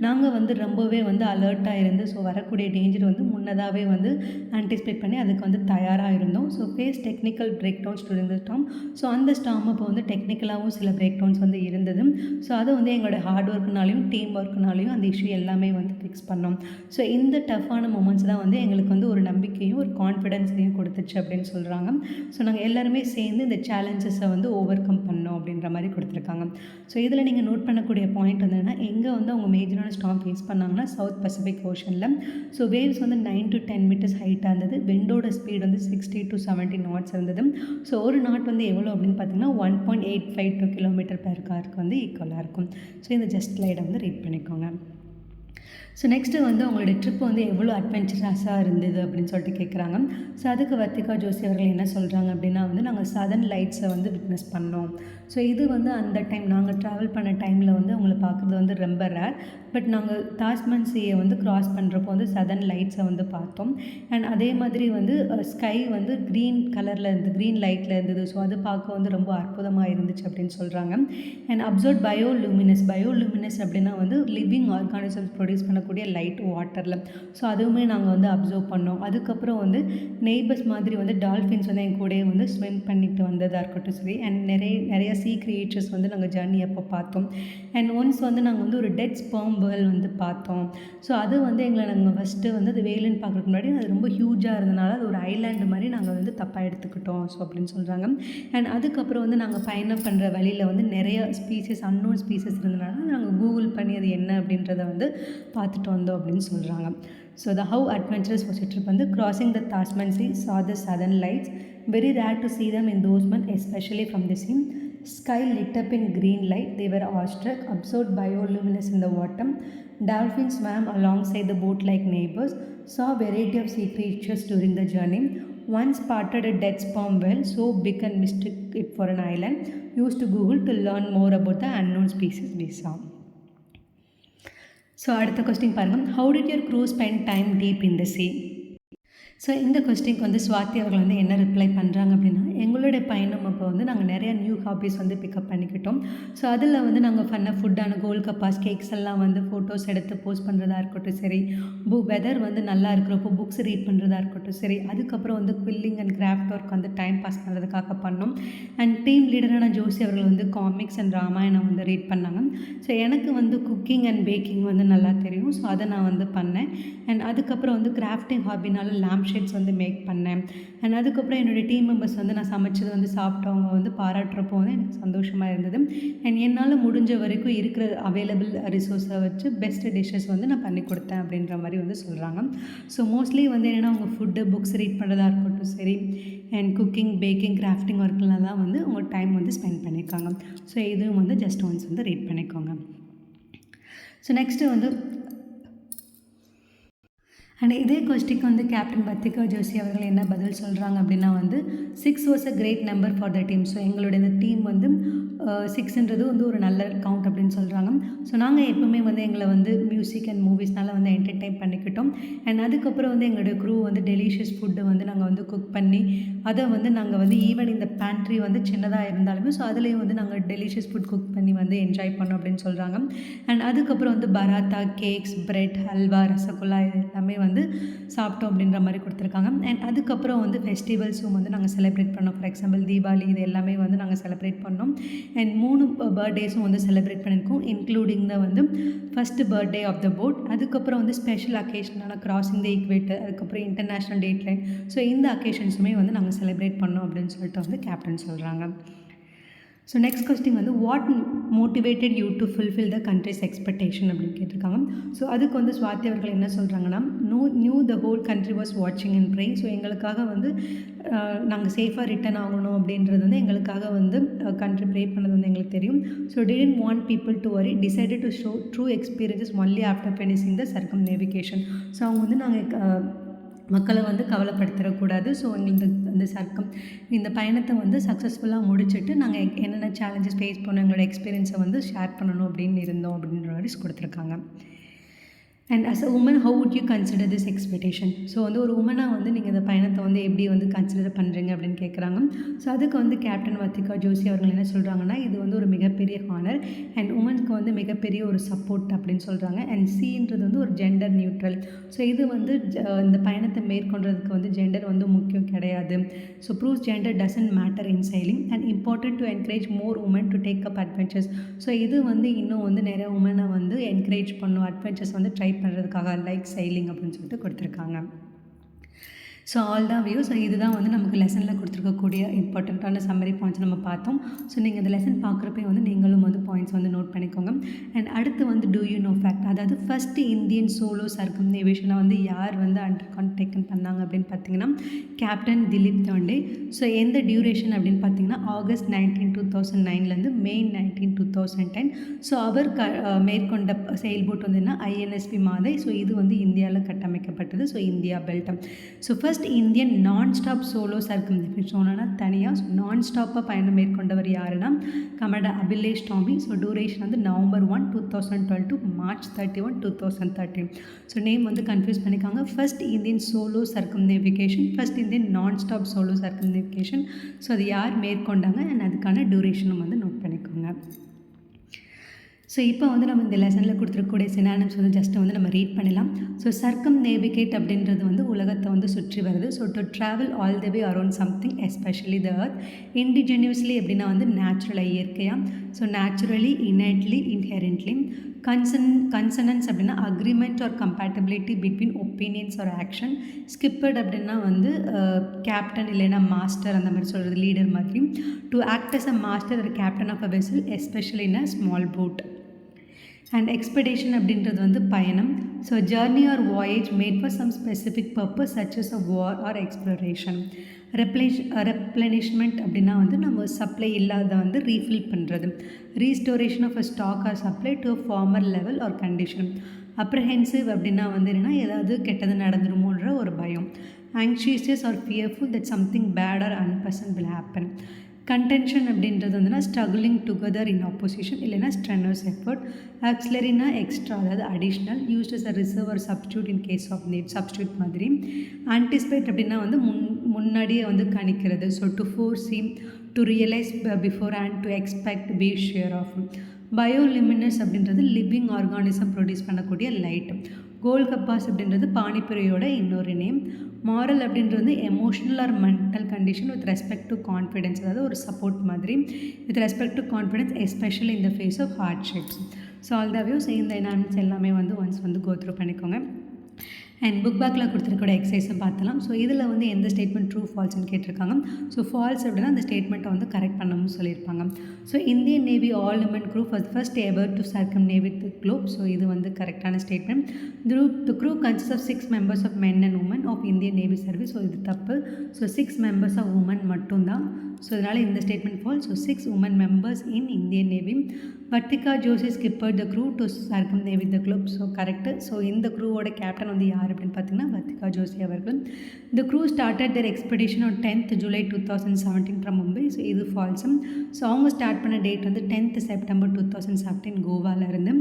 நாங்கள் வந்து ரொம்பவே வந்து அலர்ட்டாக இருந்து ஸோ வரக்கூடிய டேஞ்சர் வந்து முன்னதாகவே வந்து ஆன்டிசிபேட் பண்ணி அதுக்கு வந்து தயாராக இருந்தோம். So face technical breakdowns during the storm. So அந்த ஸ்டார்ம் அப்போ வந்து டெக்னிக்கலாகவும் சில பிரேக் டவுன்ஸ் வந்து இருந்தது. ஸோ அதை வந்து எங்களோட ஹார்ட் ஒர்க்குனாலையும் டீம் ஒர்க்குனாலையும் அந்த இஷ்யூ எல்லாமே வந்து ஃபிக்ஸ் பண்ணோம். ஸோ இந்த டஃப்பான மூமெண்ட்ஸ் தான் வந்து எங்களுக்கு வந்து ஒரு நம்பிக்கையும் ஒரு கான்ஃபிடென்ஸையும் கொடுத்துச்சு அப்படின்னு சொல்கிறாங்க. ஸோ நாங்கள் எல்லாருமே சேர்ந்து இந்த சேலஞ்சஸை வந்து ஓவர் கம் பண்ணோம் அப்படின்ற மாதிரி கொடுத்துருக்காங்க. ஸோ இதில் நீங்கள் நோட் பண்ணக்கூடிய பாயிண்ட் வந்து என்னென்னா, எங்கே வந்து அவங்க மேஜரான ஸ்டார்ம் ஃபேஸ் பண்ணாங்கன்னா சவுத் பசிபிக் ஓஷனில். ஸோ வேவ்ஸ் வந்து 9 to 10 meters ஹைட்டாக இருந்தது. விண்டோட ஸ்பீட் வந்து 60 to 70 knots இருந்தது. ஸோ ஒரு நாட் வந்து எவ்வளோ அப்படின்னு பார்த்தீங்கன்னா 1.852 km/h வந்து ஈக்குவலாக இருக்கும். ஸோ இந்த ஜஸ்ட் ஸ்லைடை வந்து ரீட் பண்ணிக்கோங்க. ஸோ நெக்ஸ்ட்டு வந்து அவங்களோட ட்ரிப் வந்து எவ்வளோ அட்வென்ச்சரஸாக இருந்தது அப்படின்னு சொல்லிட்டு கேட்குறாங்க. ஸோ அதுக்கு வர்த்திகா ஜோஷி அவர்கள் என்ன சொல்கிறாங்க அப்படின்னா வந்து, நாங்கள் சதர்ன் லைட்ஸை வந்து விட்னஸ் பண்ணோம். ஸோ இது வந்து அந்த டைம் நாங்கள் ட்ராவல் பண்ண டைமில் வந்து அவங்கள பார்க்குறது வந்து ரொம்ப ரேர். பட் நாங்கள் தாஸ்மன் சீயை வந்து க்ராஸ் பண்ணுறப்போ வந்து சதர்ன் லைட்ஸை வந்து பார்த்தோம். அண்ட் அதே மாதிரி வந்து ஸ்கை வந்து க்ரீன் கலரில் இருந்தது, க்ரீன் லைட்டில் இருந்தது. ஸோ அது பார்க்க வந்து ரொம்ப அற்புதமாக இருந்துச்சு அப்படின்னு சொல்கிறாங்க. அண்ட் அப்சர்வ் பயோலூமினஸ் அப்படின்னா வந்து லிவிங் ஆர்கானிசம்ஸ் ப்ரொடியூஸ் பண்ணக்கூடிய லைட் வாட்டரில். ஸோ அதுவுமே நாங்கள் வந்து அப்சர்வ் பண்ணோம். அதுக்கப்புறம் வந்து நெய்பர்ஸ் மாதிரி வந்து டால்ஃபின்ஸ் வந்து என் கூடயே வந்து ஸ்விம் பண்ணிட்டு வந்ததாக இருக்கட்டும் சரி. அண்ட் நிறைய சீ கிரியேச்சர்ஸ் வந்து நாங்கள் ஜர்னி அப்போ பார்த்தோம். அண்ட் ஒன்ஸ் வந்து நாங்கள் வந்து ஒரு டெட் ஸ்பெர்ம் வேர்ல் வந்து பார்த்தோம். ஸோ அது வந்து நாங்கள் ஃபஸ்ட்டு வந்து அது வேலுன்னு பார்க்குறதுக்கு முன்னாடி அது ரொம்ப ஹியூஜாக இருந்தனால அது ஒரு ஐலாண்டு மாதிரி நாங்கள் வந்து தப்பாக எடுத்துக்கிட்டோம் ஸோ அப்படின்னு சொல்கிறாங்க. அண்ட் அதுக்கப்புறம் வந்து நாங்கள் பயணம் பண்ணுற வழியில் வந்து நிறைய ஸ்பீசிஸ் அன்னோன் ஸ்பீசிஸ் இருந்தனால நாங்கள் கூகுள் பண்ணி அது என்ன அப்படின்றத வந்து பார்த்துட்டு வந்தோம் அப்படின்னு சொல்கிறாங்க. So how adventurous was your trip வந்து crossing the Tasman Sea, saw the southern lights, very rare to see them in those months, especially from the sea. Sky lit up in green light, they were awestruck, observed bioluminescence in the water. Dolphins swam alongside the boat like neighbors, saw a variety of sea creatures during the journey. One spotted a dead sperm whale, so big and mistook it for an island. Used to Google to learn more about the unknown species we saw. So அடுத்த question பாருங்கள். How did your crew spend time deep in the sea? So இந்த கொஸ்டினுக்கு வந்து ஸ்வாதி அவர்கள் வந்து என்ன reply பண்ணுறாங்க அப்படின்னா, எங்களுடைய பயணம் அப்போ வந்து நாங்கள் நிறையா நியூ ஹாபீஸ் வந்து பிக்கப் பண்ணிக்கிட்டோம். ஸோ அதில் வந்து நாங்கள் ஃபுட்டான கோல் கப்பாஸ் கேக்ஸ் எல்லாம் வந்து ஃபோட்டோஸ் எடுத்து போஸ்ட் பண்ணுறதா இருக்கட்டும் சரி, வெதர் வந்து நல்லா இருக்கிறப்போ புக்ஸ் ரீட் பண்ணுறதா இருக்கட்டும் சரி, அதுக்கப்புறம் வந்து குவில்லிங் அண்ட் கிராஃப்ட் ஒர்க் வந்து டைம் பாஸ் பண்ணுறதுக்காக பண்ணோம். அண்ட் டீம் லீடரான ஜோசி அவர்கள் வந்து காமிக்ஸ் அண்ட் ராமாயணம் வந்து ரீட் பண்ணாங்க. ஸோ எனக்கு வந்து குக்கிங் அண்ட் பேக்கிங் வந்து நல்லா தெரியும். ஸோ அதை நான் வந்து பண்ணேன். அண்ட் அதுக்கப்புறம் வந்து கிராஃப்டிங் ஹாபினால லேம்ப் ஷேட்ஸ் வந்து மேக் பண்ணேன். அண்ட் அதுக்கப்புறம் என்னுடைய டீம் மெம்பர்ஸ் வந்து நான் சமைச்சது வந்து சாப்பிட்டவங்க வந்து பாராட்டுறப்போ வந்து எனக்கு சந்தோஷமாக இருந்தது. அண்ட் என்னால் முடிஞ்ச வரைக்கும் இருக்கிற அவைலபிள் ரிசோர்ஸை வச்சு பெஸ்ட் டிஷ்ஷஸ் வந்து நான் பண்ணி கொடுத்தேன் அப்படின்ற மாதிரி வந்து சொல்கிறாங்க. ஸோ மோஸ்ட்லி வந்து என்னென்னா அவங்க ஃபுட்டு புக்ஸ் ரீட் பண்ணுறதா இருக்கட்டும் சரி, அண்ட் குக்கிங் பேக்கிங் கிராஃப்டிங் ஒர்க்கில் தான் வந்து உங்கள் டைம் வந்து ஸ்பெண்ட் பண்ணியிருக்காங்க. ஸோ இதுவும் வந்து ஜஸ்ட் ஒன்ஸ் வந்து ரீட் பண்ணிக்கோங்க. ஸோ நெக்ஸ்ட்டு வந்து அண்ட் இதே கொஸ்டிக்கு வந்து கேப்டன் பத்திகா ஜோசி அவர்கள் என்ன பதில் சொல்கிறாங்க அப்படின்னா வந்து 6 was a great number for the team. So எங்களுடைய இந்த டீம் வந்து 6ன்றது வந்து ஒரு நல்ல கவுண்ட் அப்படின்னு சொல்கிறாங்க. ஸோ நாங்கள் எப்போவுமே வந்து எங்களை வந்து மியூசிக் அண்ட் மூவிஸ்னால வந்து என்டர்டெயின் பண்ணிக்கிட்டோம். அண்ட் அதுக்கப்புறம் வந்து எங்களுடைய க்ரூ வந்து டெலிஷியஸ் ஃபுட்டு வந்து நாங்கள் வந்து குக் பண்ணி அதை வந்து நாங்கள் வந்து ஈவன் இந்த பேண்ட்ரி வந்து சின்னதாக இருந்தாலுமே ஸோ அதுலேயும் வந்து நாங்கள் டெலிஷியஸ் ஃபுட் குக் பண்ணி வந்து என்ஜாய் பண்ணோம் அப்படின்னு சொல்கிறாங்க. அண்ட் அதுக்கப்புறம் வந்து பராத்தா, கேக்ஸ், பிரெட், ஹல்வா, ரசகுல்லா இது எல்லாமே வந்து சாப்பிட்டோம் அப்படின்ற மாதிரி கொடுத்துருக்காங்க. அண்ட் அதுக்கப்புறம் வந்து ஃபெஸ்டிவல்ஸும் வந்து நாங்கள் செலிப்ரேட் பண்ணோம். ஃபார் எக்ஸாம்பிள் தீபாவளி இது எல்லாமே வந்து நாங்கள் செலிப்ரேட் பண்ணோம். அண்ட் 3 பர்த்டேஸும் வந்து செலிப்ரேட் பண்ணியிருக்கோம், இன்க்ளூடிங் த வந்து first birthday of the boat. அதுக்கப்புறம் வந்து ஸ்பெஷல் அக்கேஷனான கிராசிங் த ஈக்வேட்டர், அதுக்கப்புறம் இன்டர்நேஷ்னல் டேட் லைன். ஸோ இந்த அக்கேஷன்ஸுமே வந்து நாங்கள் செலிப்ரேட் பண்ணோம் அப்படின்னு சொல்லிட்டு வந்து கேப்டன் சொல்கிறாங்க. ஸோ நெக்ஸ்ட் கொஸ்டின் வந்து what motivated you to fulfil the countries expectation அப்படின்னு கேட்டிருக்காங்க. ஸோ அதுக்கு வந்து ஸ்வாதி அவர்கள் என்ன சொல்கிறாங்கன்னா, new the whole country was வாட்சிங் அண்ட் ப்ரேயிங். ஸோ எங்களுக்காக வந்து நாங்கள் சேஃபாக ரிட்டர்ன் ஆகணும் அப்படின்றது வந்து எங்களுக்காக வந்து கண்ட்ரி ப்ரே பண்ணது வந்து எங்களுக்கு தெரியும். So didn't want people to worry, decided to show true experiences only after finishing the Sargam navigation. So அவங்க வந்து நாங்கள் மக்களை வந்து கவலைப்படுத்திடக்கூடாது. ஸோ எங்களுக்கு இந்த பயணத்தை வந்து சக்ஸஸ்ஃபுல்லாக முடிச்சுட்டு நாங்கள் என்னென்ன சேலஞ்சஸ் ஃபேஸ் பண்ணோம், எங்களோட எக்ஸ்பீரியன்ஸை வந்து ஷேர் பண்ணணும் அப்படின்னு இருந்தோம் அப்படின்ற மாதிரி கொடுத்துருக்காங்க. And as a woman how would you consider this expectation? So வந்து ஒரு உமனாக வந்து நீங்கள் இந்த பயணத்தை வந்து எப்படி வந்து கன்சிடர் பண்ணுறீங்க அப்படின்னு கேட்குறாங்க. ஸோ அதுக்கு வந்து கேப்டன் வத்திகா ஜோசி அவர்கள் என்ன சொல்கிறாங்கன்னா, இது வந்து ஒரு மிகப்பெரிய ஹானர் அண்ட் உமனுக்கு வந்து மிகப்பெரிய ஒரு சப்போர்ட் அப்படின்னு சொல்கிறாங்க. அண்ட் சின்றது வந்து ஒரு ஜெண்டர் நியூட்ரல். ஸோ இது வந்து இந்த பயணத்தை மேற்கொள்றதுக்கு வந்து ஜெண்டர் வந்து முக்கியம் கிடையாது. So proves gender doesn't matter in sailing and important to encourage more woman to take up adventures. So இது வந்து இன்னும் வந்து நிறைய உமனை வந்து என்கரேஜ் பண்ணும், அட்வென்ச்சர்ஸ் வந்து ட்ரை பண்ணுறதுக்காக லைக் சைலிங் அப்படின்னு சொல்லிட்டு கொடுத்துருக்காங்க. ஸோ ஆல் தான் வியூ. ஸோ இதுதான் வந்து நமக்கு லெசனில் கொடுத்துருக்கக்கூடிய இம்பார்ட்டண்ட்டான சம்மரி பாயிண்ட்ஸ் நம்ம பார்த்தோம். ஸோ நீங்கள் இந்த லெசன் பார்க்குறப்பே வந்து நீங்களும் வந்து பாயிண்ட்ஸ் வந்து நோட் பண்ணிக்கோங்க. அண்ட் அடுத்து வந்து டூ யூ நோ ஃபேக்ட், அதாவது ஃபஸ்ட்டு இந்தியன் சோலோ சர்க்கம்நேவிகேஷனை வந்து யார் வந்து அண்டர்டேக்கன் பண்ணாங்க அப்படின்னு பார்த்தீங்கன்னா கேப்டன் திலீப் தாண்டே. ஸோ எந்த டியூரேஷன் அப்படின்னு பார்த்தீங்கன்னா ஆகஸ்ட் 19, 2009 மே 19, 2010. ஸோ அவர் மேற்கொண்ட செயல்போட் வந்து என்ன INSP மாதை. ஸோ இது வந்து இந்தியாவில் கட்டமைக்கப்பட்டது. ஸோ இந்தியா பெல்ட்டம். So first Indian non stop solo circumnavigation தனியாக நான் ஸ்டாப்பாக பயணம் மேற்கொண்டவர் யாருன்னா commander Abhilash Tomy. So duration வந்து November 1, 2012 to March 31, 2013. So name வந்து கன்ஃபியூஸ் பண்ணிக்காங்க. First Indian solo circumnavigation, first Indian non stop solo circumnavigation. So அது யார் மேற்கொண்டாங்க அண்ட் அதுக்கான டூரேஷனும் வந்து நோட் பண்ணிக்கோங்க. ஸோ இப்போ வந்து நம்ம இந்த லெசனில் கொடுத்துருக்கக்கூடிய சினானிம்ஸ் வந்து ஜஸ்ட்டு வந்து நம்ம ரீட் பண்ணலாம். ஸோ சர்க்கம் நேவிகேட் அப்படின்றது வந்து உலகத்தை வந்து சுற்றி வருது. So to travel all the way around something especially the earth. Indigenously அப்படின்னா வந்து நேச்சுரலாக இயற்கையாக. So naturally, innately, inherently. Consonance அப்படின்னா agreement or compatibility between opinions or action. Skippered அப்படின்னா வந்து கேப்டன் இல்லைன்னா மாஸ்டர் அந்த மாதிரி சொல்கிறது, லீடர் மாதிரி. To act as a master or captain of a vessel especially in a small boat. And expedition அப்படின்றது வந்து பயணம். So journey or voyage made for some specific purpose such as a war or exploration. Replenishment அப்படின்னா வந்து நம்ம supply இல்லாத வந்து refill பண்ணுறது. Restoration of a stock or supply to a former level or condition. Apprehensive அப்படின்னா வந்து என்னென்னா ஏதாவது கெட்டது நடந்துருமோன்ற ஒரு பயம். Anxious R fearful that something bad or unpleasant will happen. Contention அப்படின்றது வந்துன்னா ஸ்ட்ரகிளிங் டுகெதர் இன் ஆப்போசிஷன் இல்லைன்னா ஸ்ட்ரெனர்ஸ் எஃபர்ட். ஆக்சிலரினா எக்ஸ்ட்ரா, அதாவது additional, used as a reserve or substitute in case of need, substitute மாதிரி. ஆன்டிசிபேட் அப்படின்னா வந்து முன்னாடியே வந்து கணிக்கிறது. So to foresee, to realize before and to expect, be sure of. Bioluminous அப்படின்றது லிவிங் ஆர்கானிசம் ப்ரொடியூஸ் பண்ணக்கூடிய லைட். கோல்கப்பாஸ் அப்படின்றது பானிபுரியோட இன்னொரு நேம். மாரல் அப்படின்றது வந்து emotional R mental condition with respect to confidence, அதாவது ஒரு சப்போர்ட் மாதிரி. With respect to confidence especially in the face of hardships. So all the views இந்த எனான்ஸ் எல்லாமே வந்து ஒன்ஸ் வந்து கோ த்ரூ பண்ணிக்கோங்க. அண்ட் புக் பேக்கில் கொடுத்துருக்கூட எக்ஸசைஸை பார்த்தலாம். ஸோ இதில் வந்து எந்த ஸ்டேட்மெண்ட் ட்ரூ ஃபால்ஸ்ன்னு கேட்டிருக்காங்க. ஸோ ஃபால்ஸ் அப்படின்னா அந்த ஸ்டேட்மெண்ட்டை வந்து கரெக்ட் பண்ணணும்னு சொல்லியிருப்பாங்க. So Indian Navy all women crew was first ever to circumnavigate the globe. So இது வந்து கரெக்டான statement. The crew consist of 6 members of men and woman of Indian Navy service. So இது தப்பு. So 6 members of woman மட்டும்தான். So இதனால் இந்த statement false. So 6 woman members in Indian Navy. Vartika Joshi skipper the crew to circumnavigate the globe. So correct. So இந்த க்ரூவோட captain வந்து யார் அப்படின்னு பார்த்தீங்கன்னா வர்த்திகா ஜோஷி அவர்கள். The crew started their expedition on 10th July 2017 from Mumbai. So இது ஃபால்ஸும். So அவங்க start பண்ண டேட் வந்து 10th September 2017 கோவாவில் இருந்து.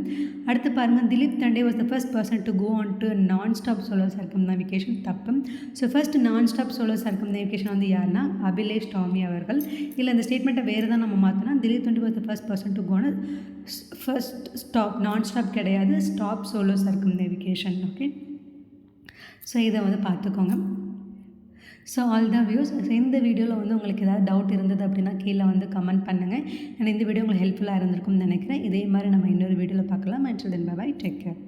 அடுத்து பாருங்கள், Dilip தண்டே was the first person to go on to non stop solo circumnavigation. தப்பு. So first non stop solo circumnavigation வந்து யாருன்னா அபிலேஷ் டாமி அவர்கள். இல்லை இந்த ஸ்டேட்மெண்ட்டை வேறு தான் நம்ம மாற்றினா Dilip தண்டே was the first person to கோன்னு ஃபர்ஸ்ட் ஸ்டாப், நான் ஸ்டாப் கிடையாது, stop solo circumnavigation. Okay, so இதை வந்து பார்த்துக்கோங்க. So all the views. So இந்த வீடியோவில் வந்து உங்களுக்கு ஏதாவது டவுட் இருந்தது அப்படின்னா கீழே வந்து கமெண்ட் பண்ணுங்கள். அண்ட் இந்த வீடியோ உங்களுக்கு ஹெல்ப்ஃபுல்லாக இருந்திருக்கும்னு நினைக்கிறேன். இதே மாதிரி நம்ம இன்னொரு வீடியோவில் பார்க்கலாம். And then bye, take care.